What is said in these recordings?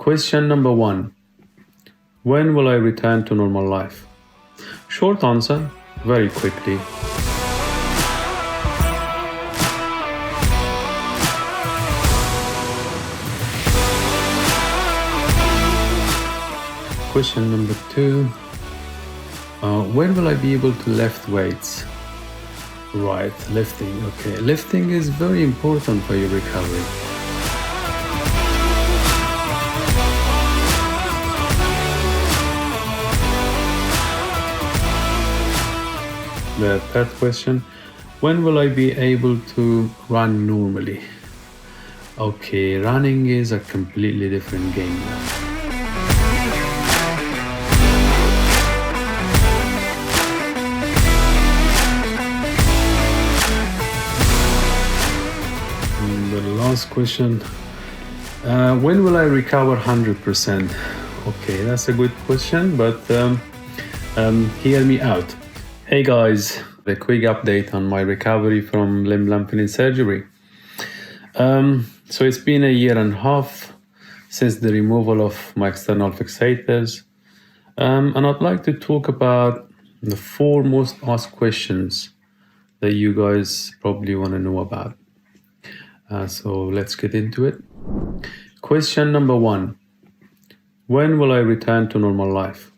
Question number 1. When will I return to normal life? Short answer, very quickly. Question number 2. When will I be able to lift weights? Right, lifting. Okay, lifting is very important for your recovery. The third question, when will I be able to run normally? Okay, running is a completely different game now. Last question, when will I recover 100%? Okay, that's a good question, but hear me out. Hey guys, a quick update on my recovery from limblengthening surgery. So it's been a year and a half since the removal of my external fixators, and I'd like to talk about the 4 most asked questions that you guys probably want to know about. So let's get into it. Question number 1. When will I return to normal life?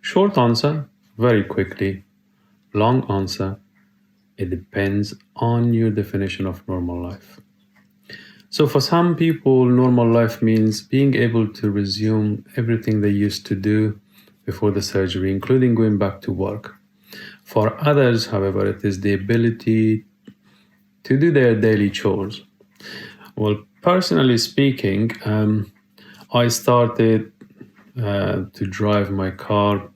Short answer, very quickly. Long answer, it depends on your definition of normal life. So for some people, normal life means being able to resume everything they used to do before the surgery, including going back to work. For others, however, it is the ability to do their daily chores. Well, personally speaking, I started to drive my car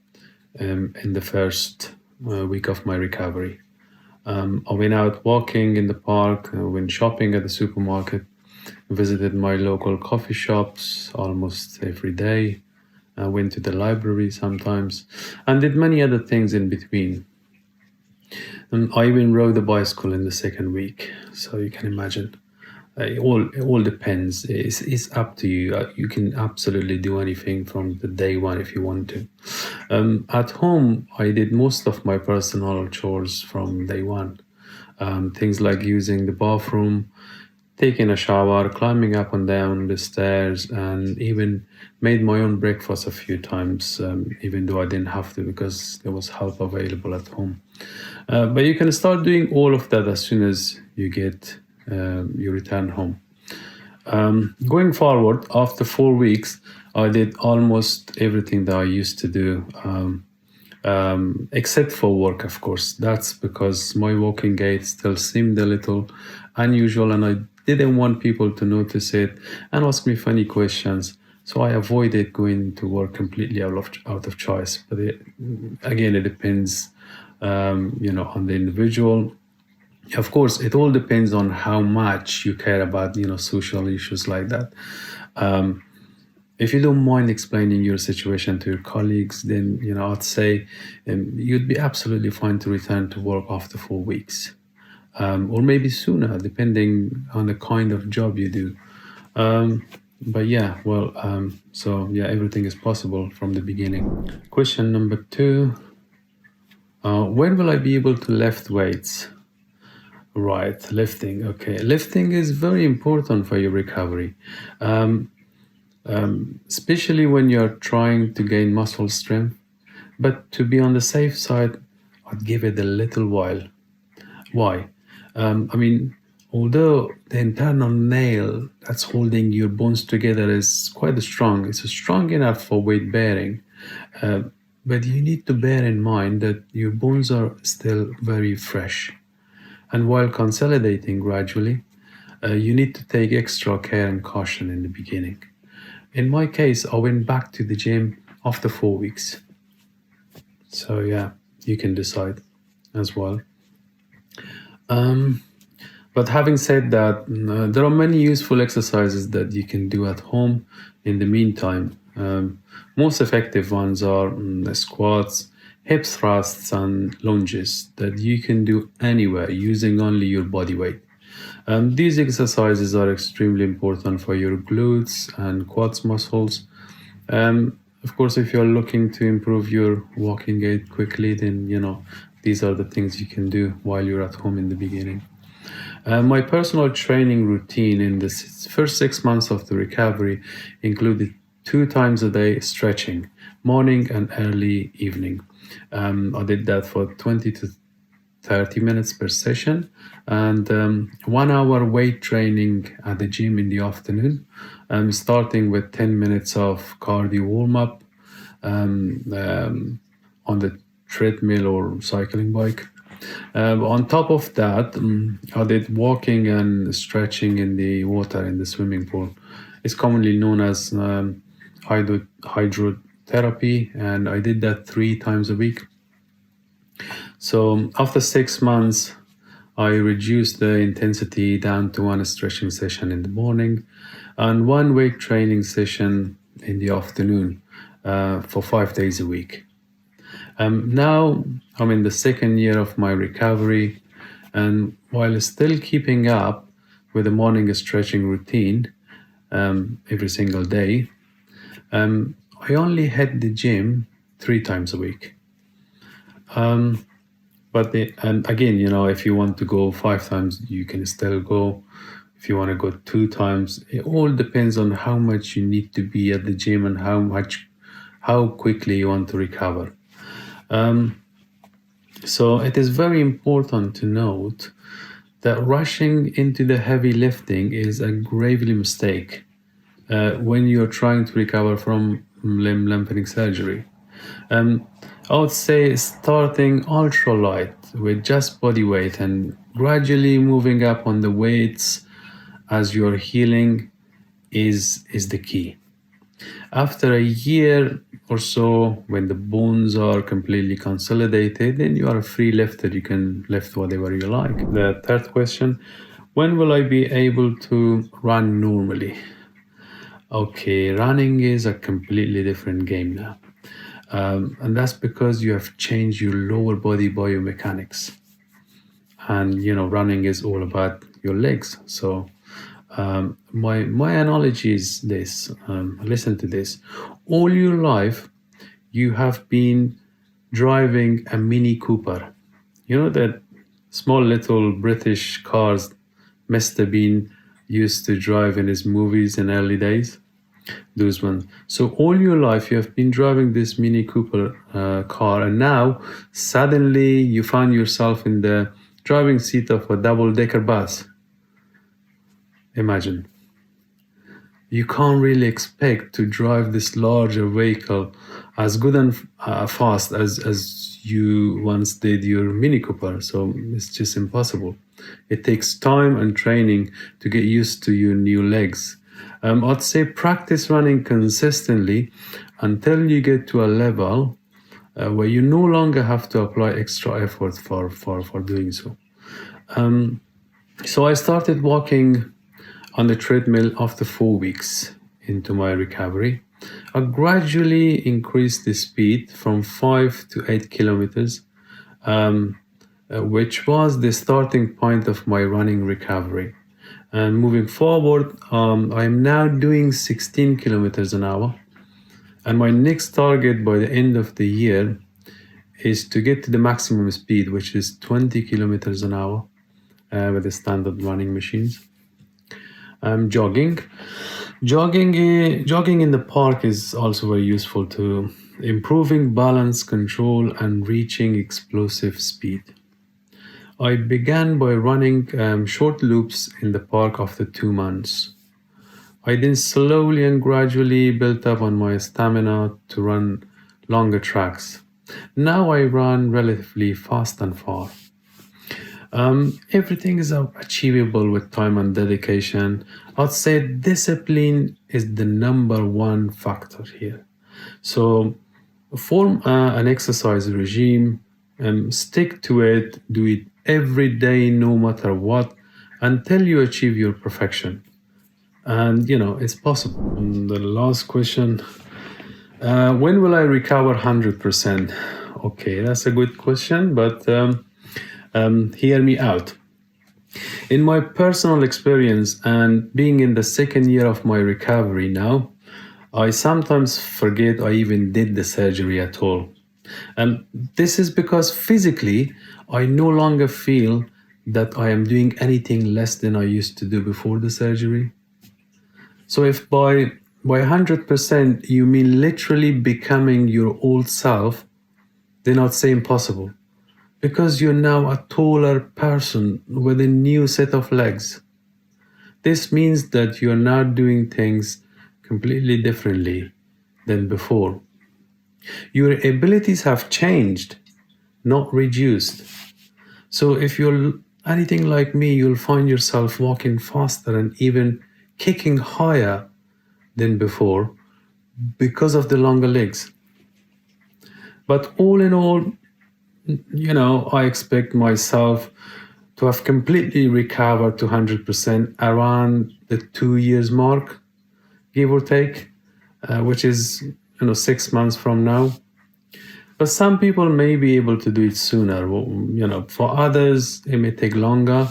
in the first week of my recovery. I went out walking in the park, went shopping at the supermarket, visited my local coffee shops almost every day, went to the library sometimes, and did many other things in between. I even rode a bicycle in the second week, so you can imagine. It all depends. It's up to you. You can absolutely do anything from the day one if you want to. At home, I did most of my personal chores from day one. Things like using the bathroom, taking a shower, climbing up and down the stairs, and even made my own breakfast a few times, even though I didn't have to because there was help available at home. But you can start doing all of that as soon as you return home. Going forward, after 4 weeks, I did almost everything that I used to do, except for work, of course. That's because my walking gait still seemed a little unusual, and I didn't want people to notice it and ask me funny questions. So I avoided going to work completely out of choice. But again, it depends, on the individual. Of course, it all depends on how much you care about, social issues like that. If you don't mind explaining your situation to your colleagues, then, I'd say you'd be absolutely fine to return to work after 4 weeks. Or maybe sooner, depending on the kind of job you do. But yeah, everything is possible from the beginning. Question number 2. When will I be able to lift weights? Right, lifting. Okay, lifting is very important for your recovery, especially when you're trying to gain muscle strength. But to be on the safe side, I'd give it a little while. Why? Although the internal nail that's holding your bones together is quite strong, it's strong enough for weight bearing. But you need to bear in mind that your bones are still very fresh. And while consolidating gradually, you need to take extra care and caution in the beginning. In my case, I went back to the gym after 4 weeks. So yeah, you can decide as well. But having said that, there are many useful exercises that you can do at home in the meantime. Most effective ones are the squats, hip thrusts, and lunges that you can do anywhere using only your body weight. These exercises are extremely important for your glutes and quads muscles. Of course, if you're looking to improve your walking gait quickly, then these are the things you can do while you're at home in the beginning. My personal training routine in the first 6 months of the recovery included 2 times a day stretching, morning and early evening. I did that for 20 to 30 minutes per session, and 1 hour weight training at the gym in the afternoon, starting with 10 minutes of cardio warm-up on the treadmill or cycling bike. On top of that, I did walking and stretching in the water in the swimming pool. It's commonly known as hydrotherapy, and I did that 3 times a week. So after 6 months, I reduced the intensity down to 1 stretching session in the morning and 1 weight training session in the afternoon for 5 days a week. Now I'm in the second year of my recovery, and while still keeping up with the morning stretching routine every single day, I only hit the gym 3 times a week. And again, if you want to go 5 times, you can still go. If you want to go 2 times, it all depends on how much you need to be at the gym and how quickly you want to recover. So it is very important to note that rushing into the heavy lifting is a gravely mistake when you're trying to recover from limb lengthening surgery. I would say starting ultra light with just body weight and gradually moving up on the weights as you're healing is the key. After a year or so, when the bones are completely consolidated, then you are a free lifter. You can lift whatever you like. The third question, when will I be able to run normally? Okay, running is a completely different game now. And that's because you have changed your lower body biomechanics. And, running is all about your legs. So my analogy is this, listen to this. All your life, you have been driving a Mini Cooper. That small little British cars Mr. Bean used to drive in his movies in early days? Those ones. So all your life you have been driving this Mini Cooper car, and now suddenly you find yourself in the driving seat of a double-decker bus. Imagine. You can't really expect to drive this larger vehicle as good and fast as you once did your Mini Cooper. So it's just impossible. It takes time and training to get used to your new legs. I'd say practice running consistently until you get to a level where you no longer have to apply extra effort for doing so. So I started walking on the treadmill after 4 weeks into my recovery. I gradually increased the speed from 5 to 8 kilometers, which was the starting point of my running recovery. And moving forward, I am now doing 16 kilometers an hour. And my next target by the end of the year is to get to the maximum speed, which is 20 kilometers an hour with the standard running machines. Jogging in the park is also very useful to improving balance, control, and reaching explosive speed. I began by running short loops in the park after 2 months. I then slowly and gradually built up on my stamina to run longer tracks. Now I run relatively fast and far. Everything is achievable with time and dedication. I'd say discipline is the number one factor here. So form an exercise regime, stick to it, do it every day, no matter what, until you achieve your perfection. And it's possible. And the last question, when will I recover 100%? Okay, that's a good question, but hear me out. In my personal experience and being in the second year of my recovery now, I sometimes forget I even did the surgery at all. And this is because physically, I no longer feel that I am doing anything less than I used to do before the surgery. So if by 100% you mean literally becoming your old self, then I'd say impossible. Because you're now a taller person with a new set of legs. This means that you're now doing things completely differently than before. Your abilities have changed, not reduced. So if you're anything like me, you'll find yourself walking faster and even kicking higher than before because of the longer legs. But all in all, I expect myself to have completely recovered to 100% around the 2 years mark, give or take, which is 6 months from now. But some people may be able to do it sooner. For others, it may take longer.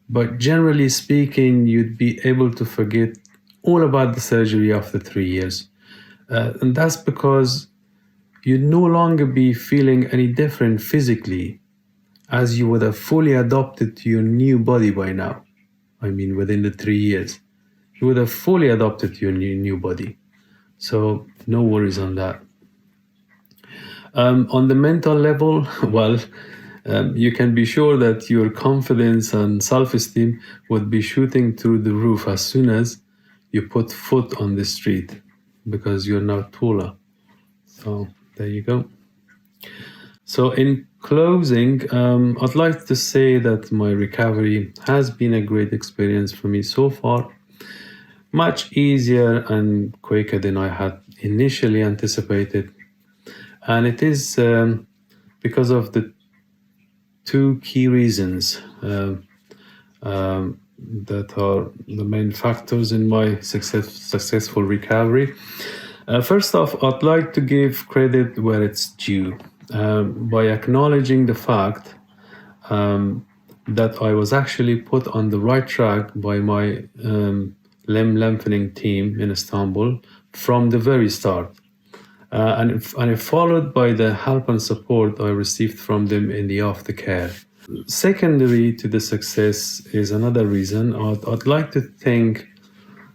But generally speaking, you'd be able to forget all about the surgery after 3 years. And that's because you'd no longer be feeling any different physically, as you would have fully adapted to your new body by now. I mean, within the 3 years. You would have fully adapted to your new body. So no worries on that. On the mental level, you can be sure that your confidence and self-esteem would be shooting through the roof as soon as you put foot on the street, because you're now taller. So there you go. So in closing, I'd like to say that my recovery has been a great experience for me so far. Much easier and quicker than I had initially anticipated. And it is because of the two key reasons that are the main factors in my successful recovery. First off, I'd like to give credit where it's due by acknowledging the fact that I was actually put on the right track by my Limblengthening team in Istanbul from the very start. And it followed by the help and support I received from them in the aftercare. Secondary to the success is another reason. I'd like to think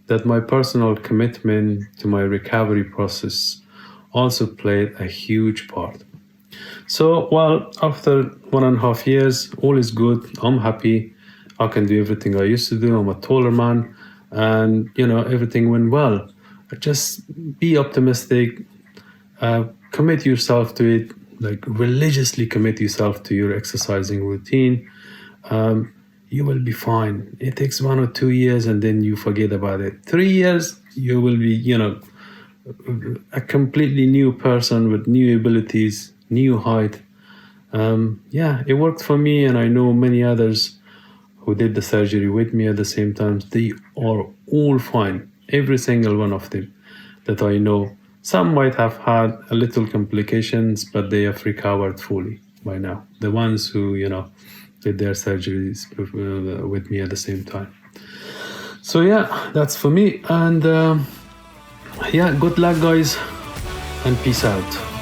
that my personal commitment to my recovery process also played a huge part. So, after 1.5 years, all is good. I'm happy. I can do everything I used to do. I'm a taller man, and everything went well. Just be optimistic. Commit yourself to it, like religiously commit yourself to your exercising routine. You will be fine. It takes 1 or 2 years and then you forget about it. 3 years, you will be, a completely new person with new abilities, new height. It worked for me, and I know many others who did the surgery with me at the same time. They are all fine, every single one of them that I know. Some might have had a little complications, but they have recovered fully by now. The ones who, did their surgeries with me at the same time. So that's for me. And good luck, guys, and peace out.